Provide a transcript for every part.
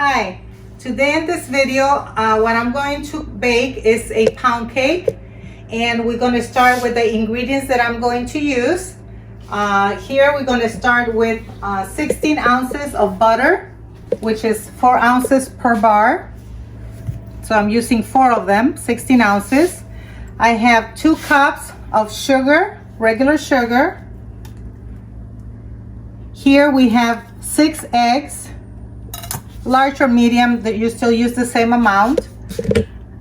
Hi, today in this video, what I'm going to bake is a pound cake, and we're going to start with the ingredients that I'm going to use. Here we're going to start with 16 ounces of butter, which is 4 ounces per bar. So I'm using 4 of them, 16 ounces. I have 2 cups of sugar, regular sugar. Here we have 6 eggs, large or medium, that you still use the same amount.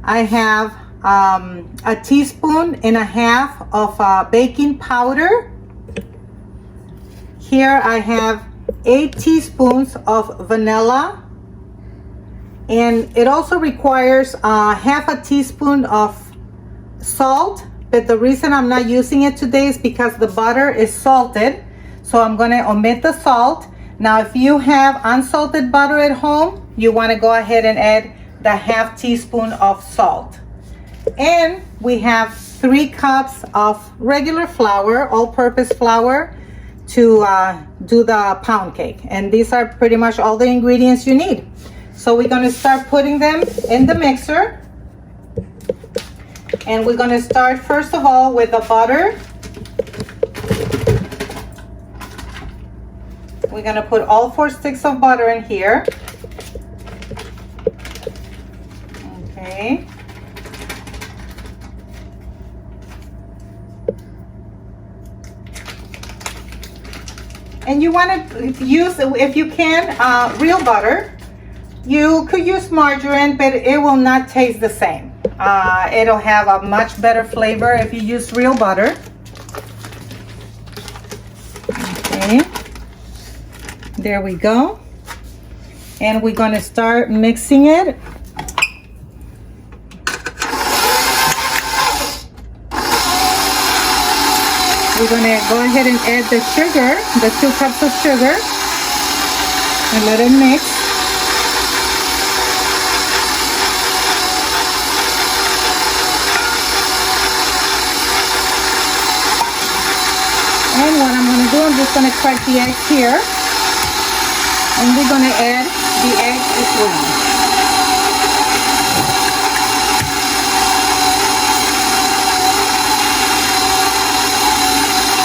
I have a teaspoon and a half of baking powder. Here I have 8 teaspoons of vanilla, and it also requires half a teaspoon of salt, but the reason I'm not using it today is because the butter is salted, so I'm going to omit the salt. Now if you have unsalted butter at home, you want to go ahead and add the half teaspoon of salt. And we have 3 cups of regular flour, all-purpose flour, to do the pound cake. And these are pretty much all the ingredients you need. So we're going to start putting them in the mixer. And we're going to start first of all with the butter. We're going to put all 4 sticks of butter in here. Okay. And you want to use, if you can, real butter. You could use margarine, but it will not taste the same. It'll have a much better flavor if you use real butter. Okay. There we go. And we're going to start mixing it. We're going to go ahead and add the sugar, the 2 cups of sugar, and let it mix. And what I'm going to do, I'm just going to crack the eggs here. And we're going to add the eggs as well.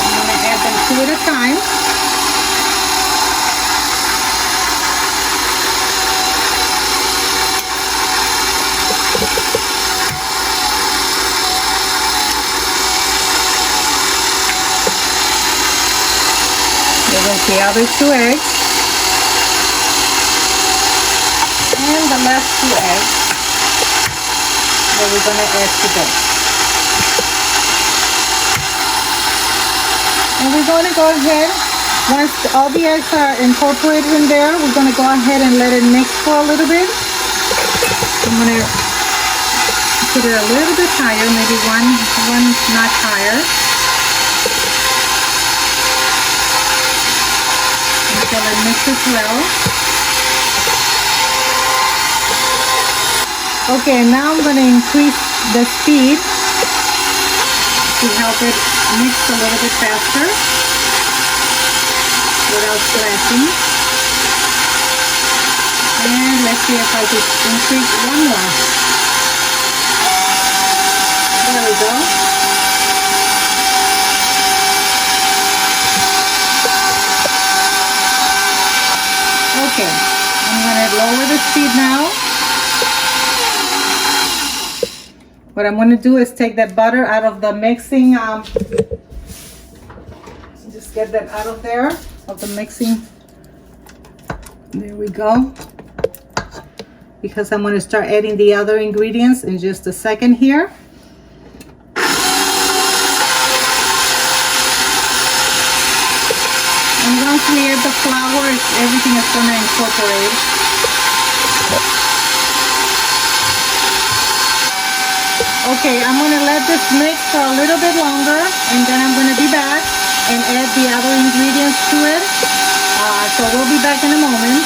I'm going to add them 2 at a time. There's the other 2 eggs. And the last 2 eggs that we're going to add today. And we're going to go ahead, once all the eggs are incorporated in there, we're going to go ahead and let it mix for a little bit. I'm going to put it a little bit higher, maybe one notch higher. Until it mixes well. Okay, now I'm going to increase the speed to help it mix a little bit faster without splashing. And let's see if I could increase one more. There we go. Okay, I'm going to lower the speed now. What I'm going to do is take that butter out of the mixing, just get that out of there, of the mixing. There we go. Because I'm going to start adding the other ingredients in just a second here. And once we add the flour, everything is going to incorporate. Okay, I'm going to let this mix for a little bit longer, and then I'm going to be back and add the other ingredients to it. So we'll be back in a moment.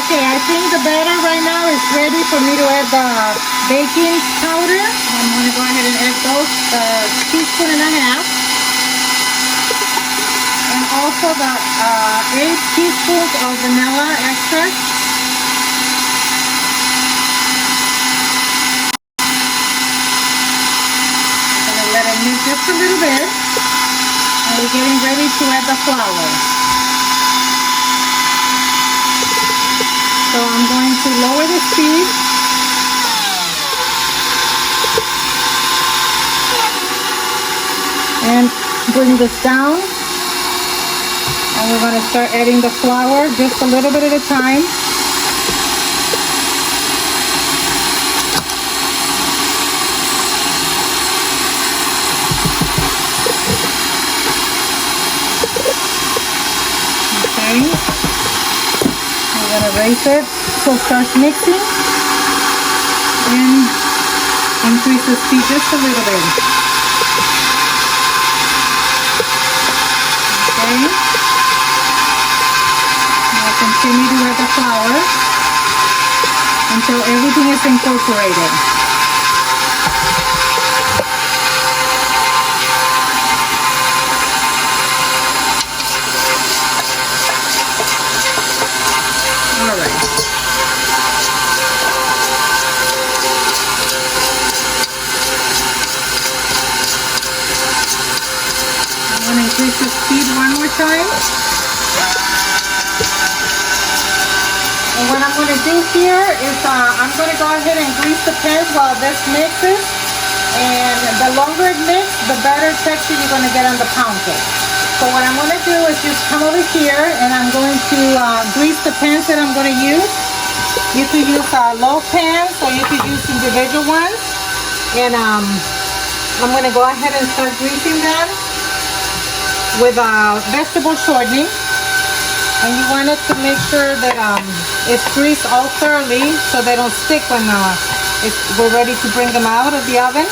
Okay, I think the batter right now is ready for me to add the baking powder. I'm going to go ahead and add those, a teaspoon and a half. also the 8 teaspoons of vanilla extract. Gonna let it mix just a little bit. And we're getting ready to add the flour. So I'm going to lower the speed. And bring this down. And we're going to start adding the flour just a little bit at a time. Okay. We're going to raise it so it starts mixing. And increase the speed just a little bit. Okay. Now continue to add the flour until everything is incorporated. All right. I'm going to increase the speed one more time. And what I'm going to do here is I'm going to go ahead and grease the pans while this mixes. And the longer it mixes, the better texture you're going to get on the pound cake. So what I'm going to do is just come over here and I'm going to grease the pans that I'm going to use. You could use low pans or you could use individual ones. And I'm going to go ahead and start greasing them with vegetable shortening. And you want it to make sure that it's greased all thoroughly so they don't stick when we're ready to bring them out of the oven.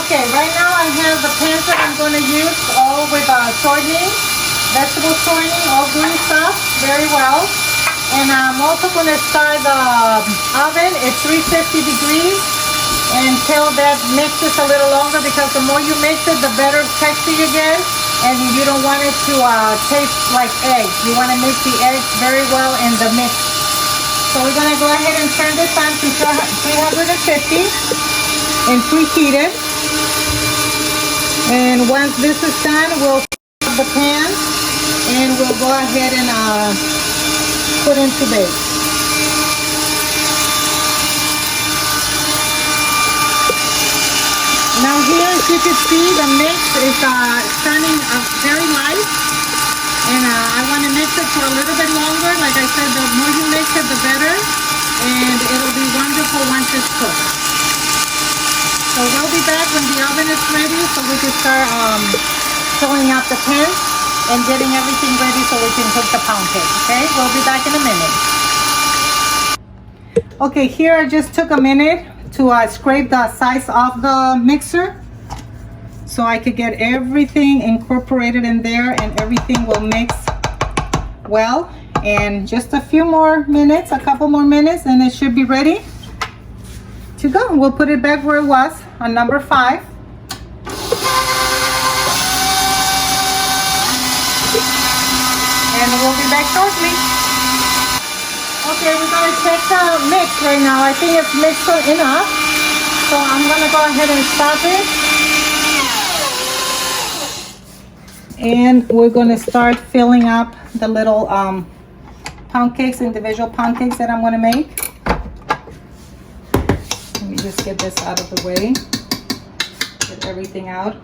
Okay, right now I have the pans that I'm going to use all with shortening, vegetable shortening, all greased up very well. And I'm also going to start the oven at 350 degrees until that mixes a little longer, because the more you mix it, the better texture you get. And you don't want it to taste like eggs. You want to mix the eggs very well in the mix. So we're going to go ahead and turn this on to 350 and preheat it. And once this is done, we'll stop the pan and we'll go ahead and put into bake. Now here, as you can see, the mix is turning very light. And I want to mix it for a little bit longer. Like I said, the more you mix it, the better. And it'll be wonderful once it's cooked. So we'll be back when the oven is ready so we can start filling out the pan and getting everything ready so we can cook the pound cake, okay? We'll be back in a minute. Okay, here I just took a minute to scrape the sides off the mixer so I could get everything incorporated in there and everything will mix well. And just a few more minutes, a couple more minutes, and it should be ready to go. We'll put it back where it was on number 5. And we'll be back shortly. Okay, we're going to check the mix right now. I think it's mixed enough. So I'm going to go ahead and stop it. And we're going to start filling up the little pound cakes, individual pound cakes that I'm going to make. Let me just get this out of the way. Get everything out.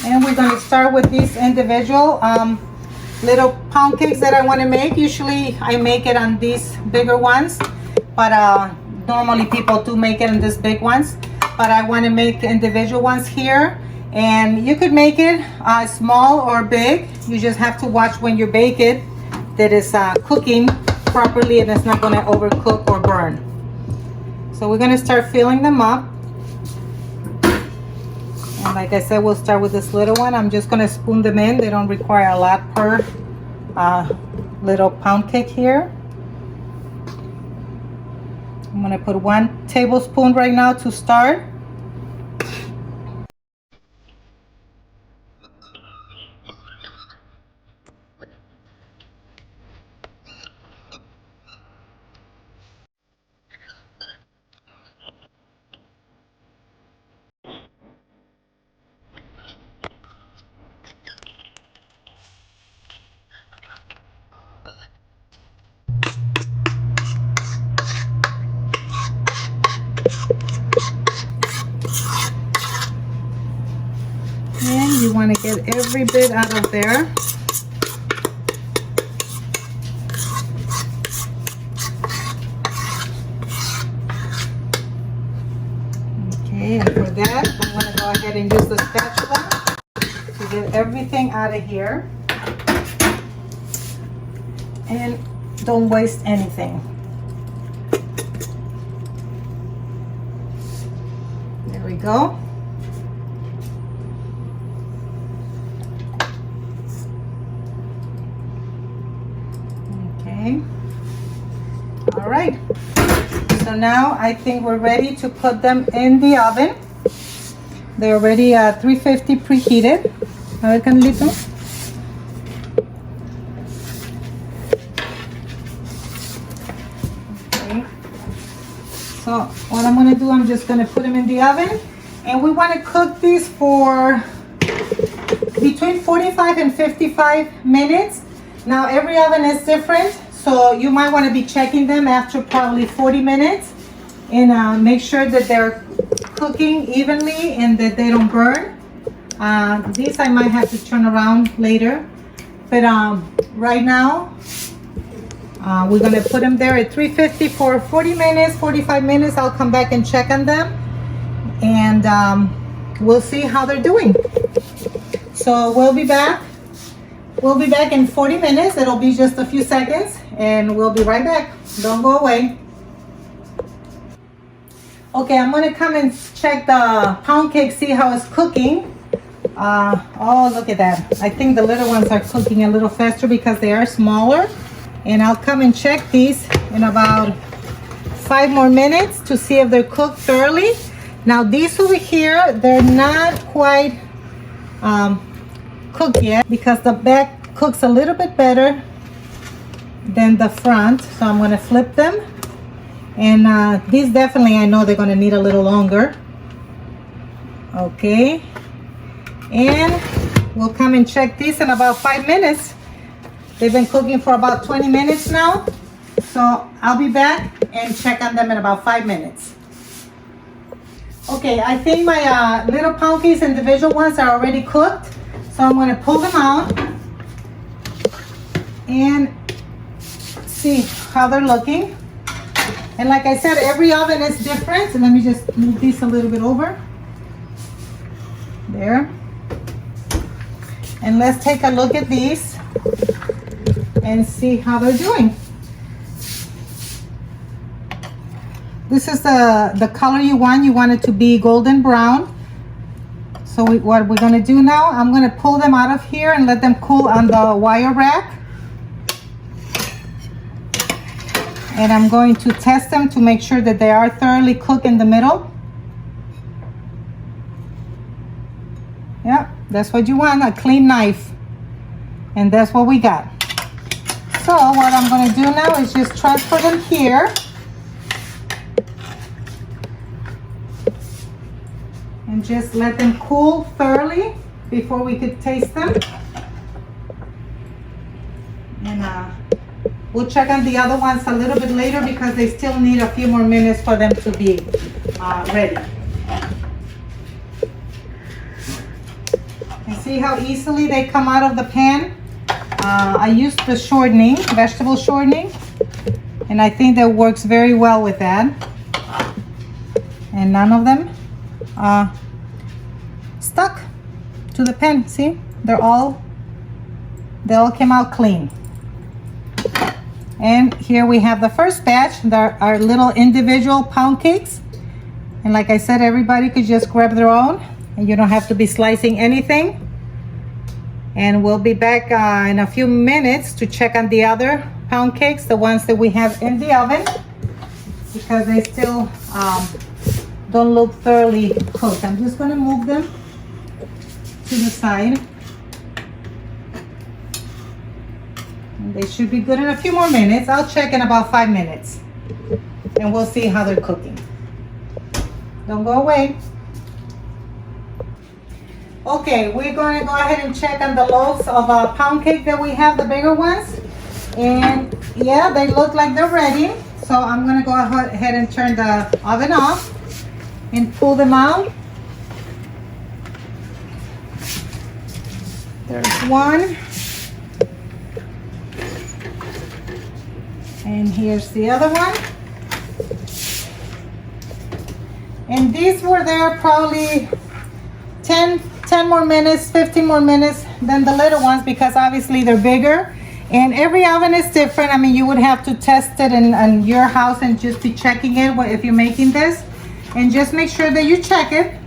And we're going to start with these individual little pound cakes that I want to make. Usually I make it on these bigger ones, but normally people do make it on these big ones. But I want to make individual ones here. And you could make it small or big. You just have to watch when you bake it that it's cooking properly and it's not going to overcook or burn. So we're going to start filling them up. And like I said, we'll start with this little one. I'm just going to spoon them in. They don't require a lot per little pound cake here. I'm going to put 1 tablespoon right now to start. And you want to get every bit out of there. Okay, and for that, I'm going to go ahead and use the spatula to get everything out of here. And don't waste anything. There we go. Okay. All right. So now I think we're ready to put them in the oven. They're already 350 preheated. A ver, Canelito. Okay. So what I'm going to do, I'm just going to put them in the oven. And we want to cook these for between 45 and 55 minutes. Now every oven is different, so you might want to be checking them after probably 40 minutes and make sure that they're cooking evenly and that they don't burn. These I might have to turn around later, but right now we're going to put them there at 350 for 40 minutes, 45 minutes. I'll come back and check on them and we'll see how they're doing. So we'll be back. We'll be back in 40 minutes. It'll be just a few seconds and we'll be right back. Don't go away. Okay, I'm going to come and check the pound cake, see how it's cooking. Oh, look at that. I think the little ones are cooking a little faster because they are smaller. And I'll come and check these in about 5 more minutes to see if they're cooked thoroughly. Now these over here, they're not quite cooked yet because the back cooks a little bit better than the front. So I'm going to flip them. And these definitely, I know they're going to need a little longer. Okay. And we'll come and check these in about 5 minutes. They've been cooking for about 20 minutes now. So I'll be back and check on them in about 5 minutes. Okay, I think my little pound cakes, individual ones, are already cooked. So I'm going to pull them out and see how they're looking. And like I said, every oven is different. So let me just move these a little bit over. There. And let's take a look at these and see how they're doing. This is the color you want. You want it to be golden brown. So what we're going to do now, I'm going to pull them out of here and let them cool on the wire rack. And I'm going to test them to make sure that they are thoroughly cooked in the middle. Yeah, that's what you want, a clean knife. And that's what we got. So what I'm going to do now is just transfer them here. And just let them cool thoroughly before we could taste them. And we'll check on the other ones a little bit later because they still need a few more minutes for them to be ready. And see how easily they come out of the pan? I used the shortening, vegetable shortening, and I think that works very well with that. And none of them stuck to the pan. See, they all came out clean. And here we have the first batch. There are little individual pound cakes. And like I said, everybody could just grab their own and you don't have to be slicing anything. And we'll be back in a few minutes to check on the other pound cakes, the ones that we have in the oven, because they still don't look thoroughly cooked. I'm just gonna move them to the side. And they should be good in a few more minutes. I'll check in about 5 minutes and we'll see how they're cooking. Don't go away. Okay, we're going to go ahead and check on the loaves of pound cake that we have, the bigger ones. And yeah, they look like they're ready. So I'm going to go ahead and turn the oven off and pull them out. There's one. And here's the other one. And these were there probably 10 more minutes, 15 more minutes than the little ones, because obviously they're bigger. And every oven is different. I mean, you would have to test it in your house and just be checking it if you're making this. And just make sure that you check it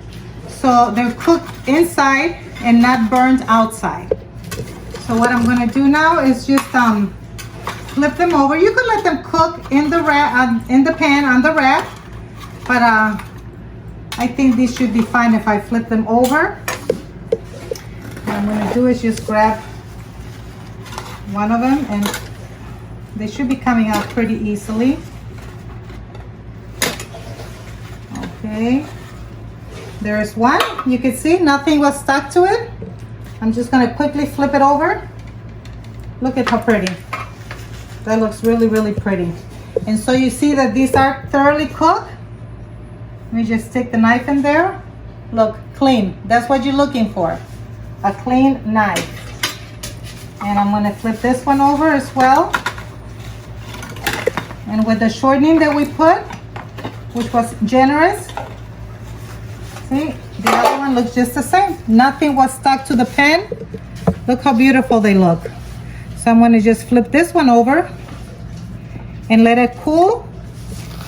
so they're cooked inside and not burned outside. So what I'm gonna do now is just flip them over. You could let them cook in the pan on the rack, but I think these should be fine if I flip them over. What I'm going to do is just grab one of them, and they should be coming out pretty easily. Okay, there's one. You can see nothing was stuck to it. I'm just going to quickly flip it over. Look at how pretty. That looks really, really pretty. And so you see that these are thoroughly cooked. Let me just stick the knife in there. Look, clean. That's what you're looking for. A clean knife. And I'm going to flip this one over as well. And with the shortening that we put, which was generous, see, the other one looks just the same. Nothing was stuck to the pan. Look how beautiful they look. So I'm going to just flip this one over and let it cool.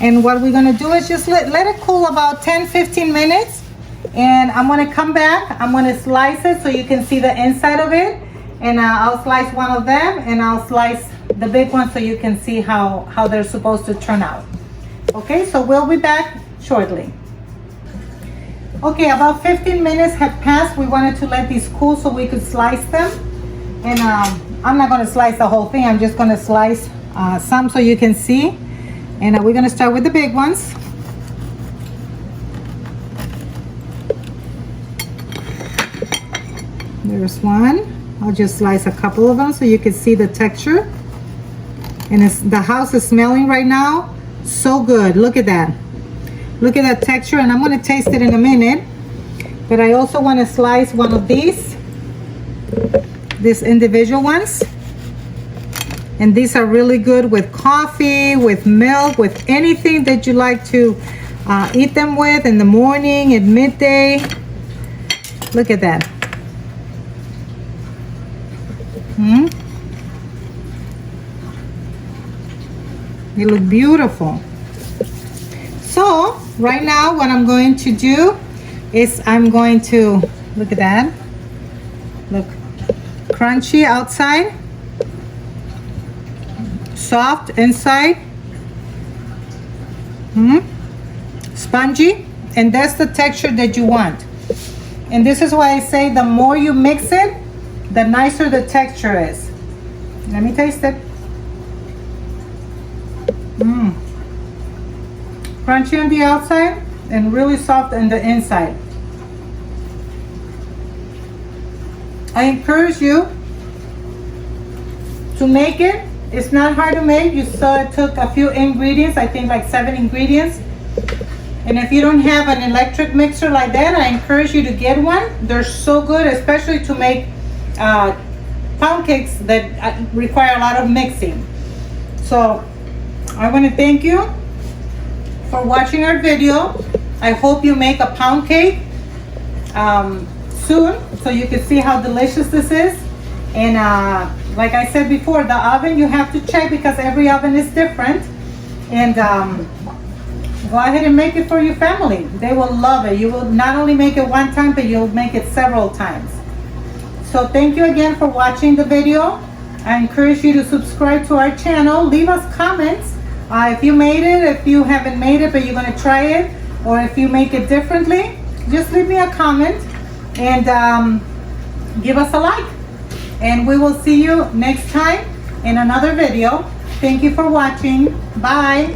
And what we're going to do is just let it cool about 10-15 minutes. And I'm going to come back. I'm going to slice it so you can see the inside of it. And I'll slice one of them, and I'll slice the big one so you can see how they're supposed to turn out. Okay, so we'll be back shortly. Okay, about 15 minutes have passed. We wanted to let these cool so we could slice them. And I'm not going to slice the whole thing. I'm just going to slice some so you can see. And we're going to start with the big ones. There's one. I'll just slice a couple of them so you can see the texture. And the house is smelling right now so good. Look at that. Look at that texture. And I'm going to taste it in a minute. But I also want to slice one of these individual ones. And these are really good with coffee, with milk, with anything that you like to eat them with in the morning, at midday. Look at that. They look beautiful. So right now what I'm going to do is I'm going to, look at that. Look, crunchy outside, soft inside, spongy, and that's the texture that you want. And this is why I say the more you mix it, the nicer the texture is. Let me taste it. Crunchy on the outside and really soft on the inside. I encourage you to make it. It's not hard to make. You saw it took a few ingredients, I think like 7 ingredients. And if you don't have an electric mixer like that, I encourage you to get one. They're so good, especially to make pound cakes that require a lot of mixing. So I want to thank you for watching our video. I hope you make a pound cake soon so you can see how delicious this is. And like I said before, the oven you have to check because every oven is different. And go ahead and make it for your family. They will love it. You will not only make it one time, but you'll make it several times. So thank you again for watching the video. I encourage you to subscribe to our channel. Leave us comments if you made it, if you haven't made it but you're going to try it, or if you make it differently. Just leave me a comment and give us a like. And we will see you next time in another video. Thank you for watching. Bye.